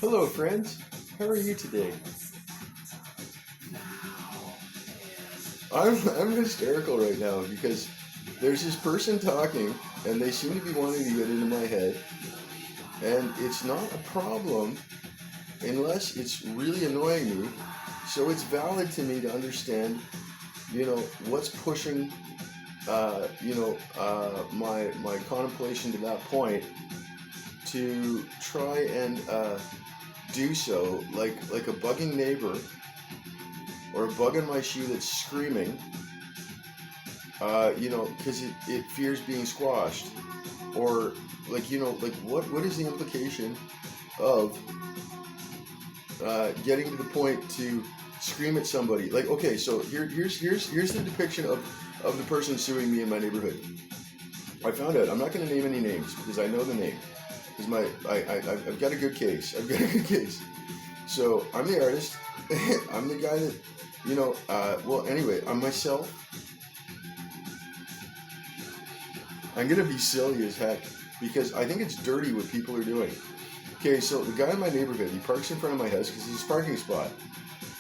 Hello, friends. How are you today? I'm hysterical right now because there's this person talking and they seem to be wanting to get into my head, and it's not a problem unless it's really annoying me. So it's valid to me to understand, what's pushing, my contemplation to that point to try and do so, like a bugging neighbor or a bug in my shoe that's screaming, because it fears being squashed, or like what is the implication of getting to the point to scream at somebody? Like, okay, so here's the depiction of the person suing me in my neighborhood. I found out. I'm not going to name any names because I know the name. Because I've got a good case. I've got a good case. So I'm the artist. I'm the guy that, well, anyway, I'm myself. I'm going to be silly as heck because I think it's dirty what people are doing. Okay, so the guy in my neighborhood, he parks in front of my house because it's his parking spot.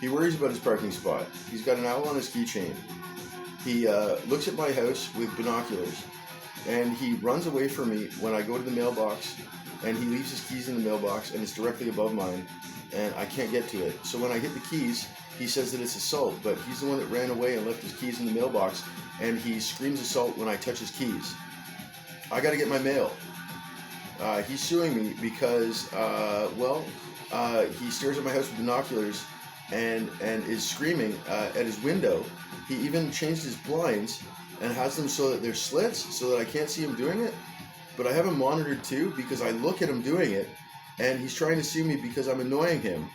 He worries about his parking spot. He's got an owl on his keychain. He looks at my house with binoculars, and he runs away from me when I go to the mailbox, and he leaves his keys in the mailbox, and it's directly above mine, and I can't get to it. So when I hit the keys, he says that it's assault, but he's the one that ran away and left his keys in the mailbox, and he screams assault when I touch his keys. I got to get my mail. He's suing me because, he stares at my house with binoculars and is screaming at his window. He even changed his blinds and has them so that they're slits so that I can't see him doing it. But I have him monitored too because I look at him doing it, and he's trying to sue me because I'm annoying him.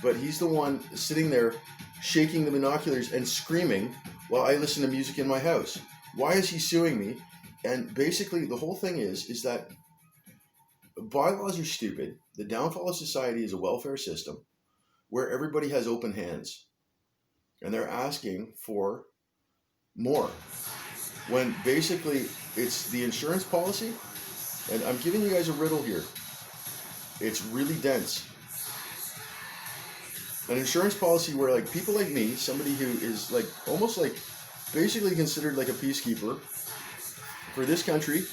But he's the one sitting there shaking the binoculars and screaming while I listen to music in my house. Why is he suing me? And basically the whole thing is that bylaws are stupid. The downfall of society is a welfare system where everybody has open hands, and they're asking for more when basically it's the insurance policy. And I'm giving you guys a riddle here. It's really dense. An insurance policy where, like, people like me, somebody who is like almost like basically considered like a peacekeeper for this country,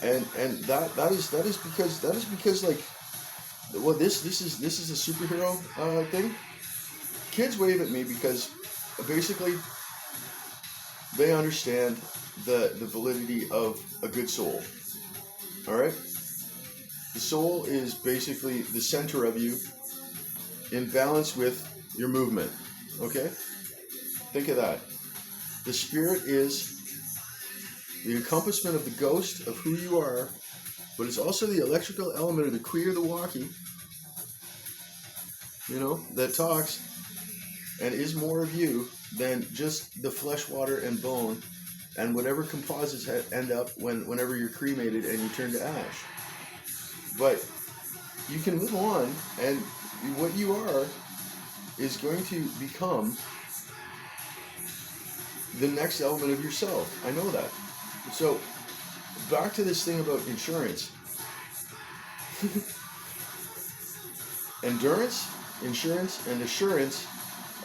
and that is because like, well, this is a superhero thing. Kids wave at me because basically they understand the validity of a good soul. All right, the soul is basically the center of you in balance with your movement. Okay, think of that. The spirit is the encompassment of the ghost of who you are, but it's also the electrical element of the queer, the walkie, that talks and is more of you than just the flesh, water, and bone, and whatever composites end up whenever you're cremated and you turn to ash. But you can live on, and what you are is going to become the next element of yourself. I know that. So back to this thing about insurance. Endurance, insurance, and assurance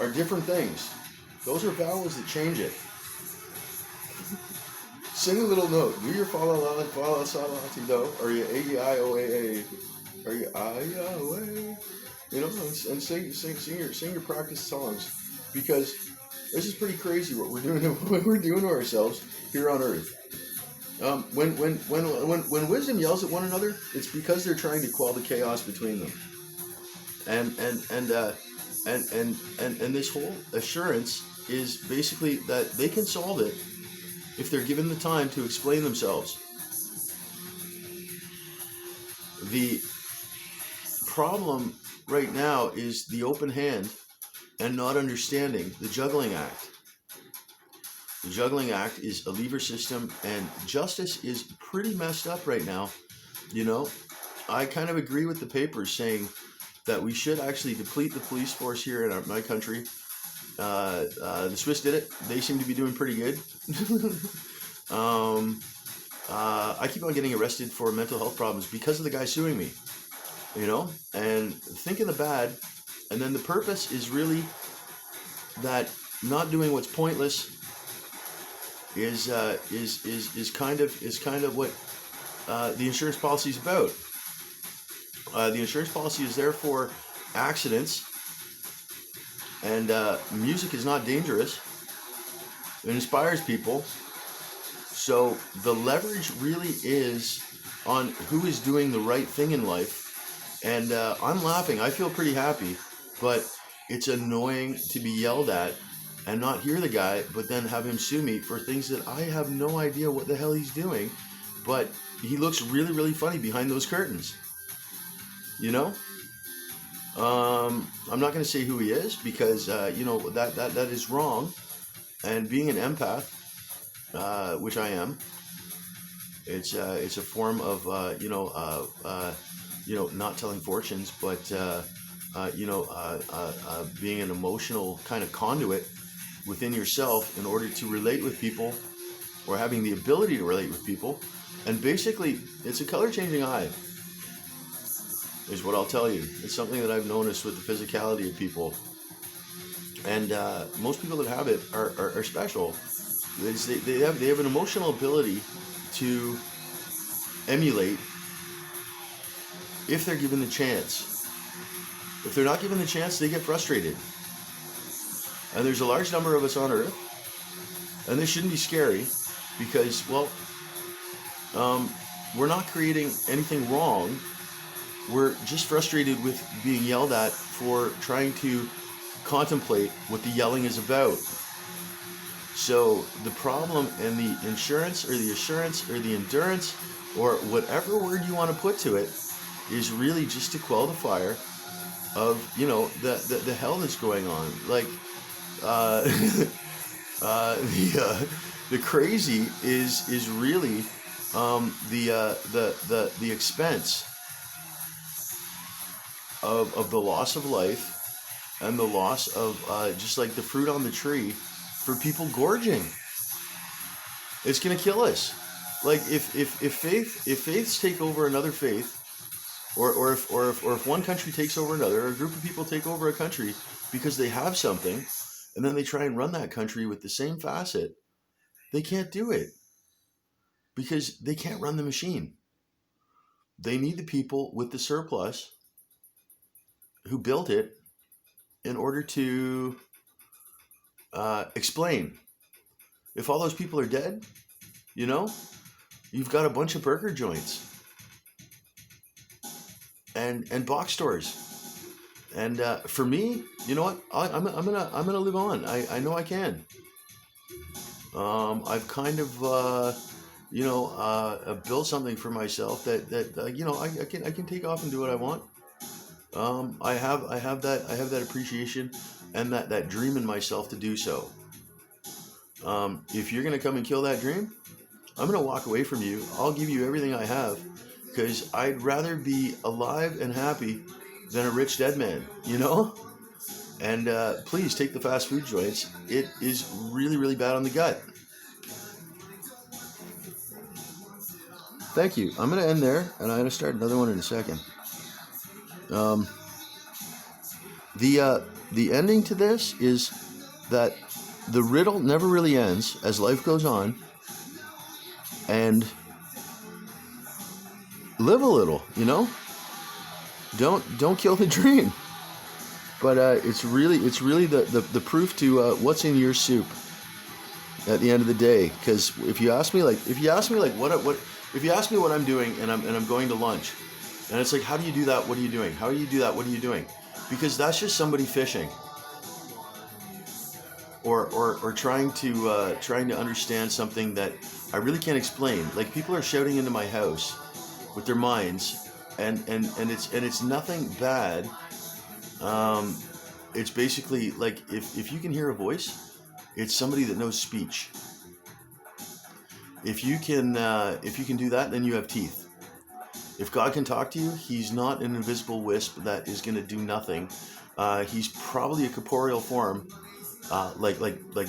are different things. Those are vowels that change it. Sing a little note. Do your fa la la fa la sa la ti do. Or you a e I o a a. Or you I o a. And sing your practice songs, because this is pretty crazy what we're doing to ourselves here on Earth. When wisdom yells at one another, it's because they're trying to quell the chaos between them. And this whole assurance is basically that they can solve it if they're given the time to explain themselves. The problem right now is the open hand and not understanding the juggling act. The juggling act is a lever system, and justice is pretty messed up right now. I kind of agree with the papers saying that we should actually deplete the police force here in my country. The Swiss did it. They seem to be doing pretty good. I keep on getting arrested for mental health problems because of the guy suing me. and thinking the bad, and then the purpose is really that not doing what's pointless is kind of what the insurance policy is about. The insurance policy is there for accidents, and music is not dangerous. It inspires people. So the leverage really is on who is doing the right thing in life. And I'm laughing. I feel pretty happy, but it's annoying to be yelled at and not hear the guy, but then have him sue me for things that I have no idea what the hell he's doing. But he looks really, really funny behind those curtains. I'm not going to say who he is because that is wrong. And being an empath, which I am, it's a form of not telling fortunes, but being an emotional kind of conduit within yourself in order to relate with people, or having the ability to relate with people. And basically, it's a color changing eye, is what I'll tell you. It's something that I've noticed with the physicality of people. And most people that have it are special. They have an emotional ability to emulate if they're given the chance. If they're not given the chance, they get frustrated. And there's a large number of us on Earth, and this shouldn't be scary because, we're not creating anything wrong. We're just frustrated with being yelled at for trying to contemplate what the yelling is about. So the problem in the insurance or the assurance or the endurance or whatever word you want to put to it is really just to quell the fire of the hell that's going on. Like the crazy is really the expense of the loss of life and the loss of just like the fruit on the tree for people gorging. It's gonna kill us. Like if faiths take over another faith, or if one country takes over another, or a group of people take over a country because they have something, and then they try and run that country with the same facet, they can't do it because they can't run the machine. They need the people with the surplus who built it in order to explain. If all those people are dead, you've got a bunch of burger joints and box stores. And for me, you know what? I'm gonna live on. I know I can. I've kind of built something for myself that I can take off and do what I want. I have that appreciation and that dream in myself to do so. If you're gonna come and kill that dream, I'm gonna walk away from you. I'll give you everything I have, because I'd rather be alive and happy than a rich dead man. And please take the fast food joints. It is really, really bad on the gut. Thank you. I'm gonna end there, and I'm gonna start another one in a second. The ending to this is that the riddle never really ends as life goes on, and live a little, Don't kill the dream. But it's really the proof to what's in your soup at the end of the day. Because if you ask me what I'm doing and I'm going to lunch, and it's like, how do you do that? What are you doing? How do you do that? What are you doing? Because that's just somebody fishing, or trying to understand something that I really can't explain. Like, people are shouting into my house with their minds, and it's nothing bad. It's basically like, if you can hear a voice, it's somebody that knows speech. If you can do that, then you have teeth. If God can talk to you, he's not an invisible wisp that is going to do nothing. He's probably a corporeal form, like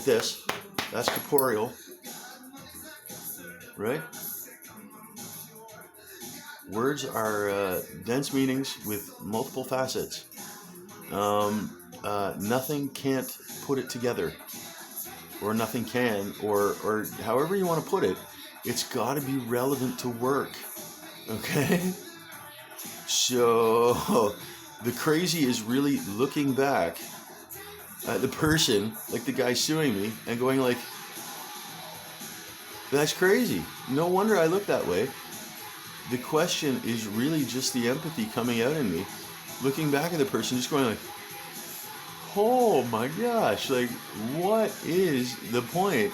this. That's corporeal, right? Words are dense meanings with multiple facets. Nothing can't put it together, or nothing can, or however you want to put it. It's got to be relevant to work. Okay? So the crazy is really looking back at the person, like the guy suing me, and going like, that's crazy. No wonder I look that way. The question is really just the empathy coming out in me, looking back at the person, just going like, oh my gosh, like, what is the point?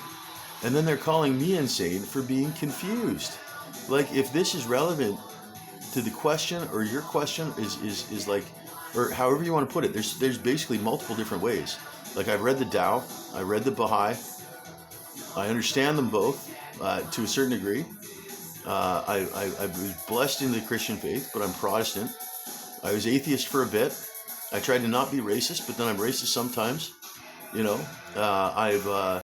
And then they're calling me insane for being confused. Like, if this is relevant to the question, or your question is like, or however you want to put it, there's basically multiple different ways. Like, I've read the Tao, I read the Baha'i, I understand them both to a certain degree. I was blessed in the Christian faith, but I'm Protestant. I was atheist for a bit. I tried to not be racist, but then I'm racist sometimes. You know, I've